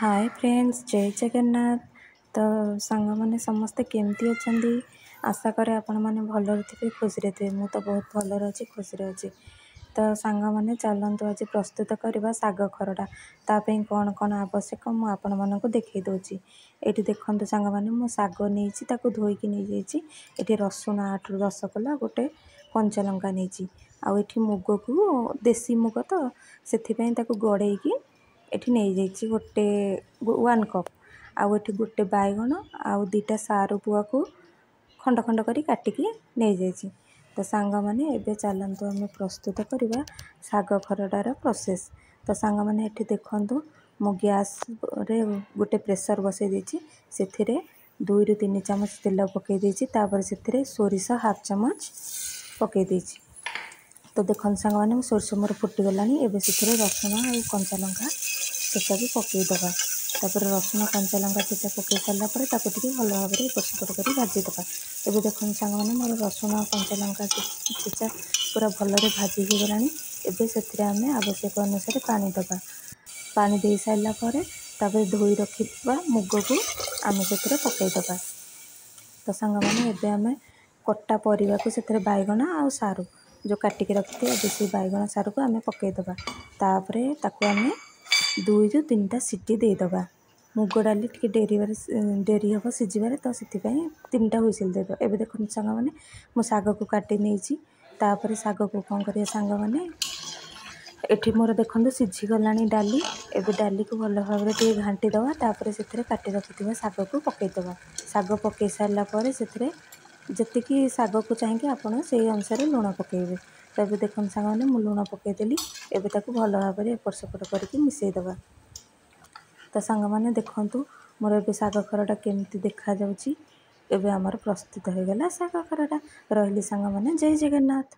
Hi friends, जय जगन्नाथ। तो सांग मैंने समस्ते केमती अच्छा आशा करे आपण मैंने भलर थे खुशी थे। मु तो बहुत भलर अच्छी खुशी अच्छी। तो सांग मैंने चलतु आज प्रस्तुत करवा शाग खरटा ताप कौन कौन आवश्यक मुझे देखी दूची। ये देखते सांग मैंने मु शाग नहीं धोईकी नहीं जाइए। रसुण 8 ରୁ 10 कला गोटे कंचा लंका नहीं आठ मुग को देसी मुग तो से गड़े एठी नहीं जाइए गोटे 1 कप आउ एठी गोटे बैगण आउ 2टा सारू पुआ को खंड खंड करी काटिकी नहीं जाइए। तो सांग मैंने एबे चलतु आम प्रस्तुत करवा शाग खरटार प्रोसेस। तो सांग मैंने एठी देखंतु मु गैस रे गोटे प्रेशर बसई देछि। सेथिरे 2 ରୁ 3 चामच तेल पकई देछि। तापर सेथिरे सोरिष 1/2 चामच पकई देछि। तो देखो सांग मैंने सोरिष मोर फुटीगलानी। एबे सेथिरे रसुण और कंचा लंका सेटा भी पकईदबा। तापर रसुण कंचा लंका सेटा पकई सारा पर भल भाव में एपट सेपट कर भाजीदबा। एबे देखो सांग मैंने मोर रसुण और कंचा लंका छेचा पूरा भलरे भाजी हो गलानी। एबे सेथिरे आमे आवश्यक अनुसार पानी दबा। पानी दे साइला पर तापर धोई रखिबा मुग को आमे सेथिरे पकईदबा। तो सांग मैंने एबे आमे कट्टा परिबा को सेथिरे बैगण आ सारू जो काटिकी रखिथे एबे से बैगण सारू को आमे पकईदबा। तापर ताको आमे 2 ରୁ 3टा सीटी देदबा। मुग डाली टे डेरी हम सीझे तो से 3टा हुइसिल देद। एबे देखो सांग मैंने मो शाग को काटी नहीं तापर शाग को कौन कर सांग मैंने एठी मोर देखो सीझीगला डाली। एबे डाली को भल भाव में घाटी दवा। तापर से काटी रखि शाग को पकईदबा। शाग पकई सारा पर से जी शाग को चाहिए आपड़ से अनुसार लुण पकेबे। तब देखो सांग मैंने मु लुण पकईदेली। एबे ताको भल भाव में एपट सेपट करके मिसईदबा। तो सांग मैंने देखंतु मोर एबे शाग खरटा केमती देखा जाउची। एबे हमर प्रस्तुत हो गला शाग खरटा। रहिली सांग मैंने जय जगन्नाथ।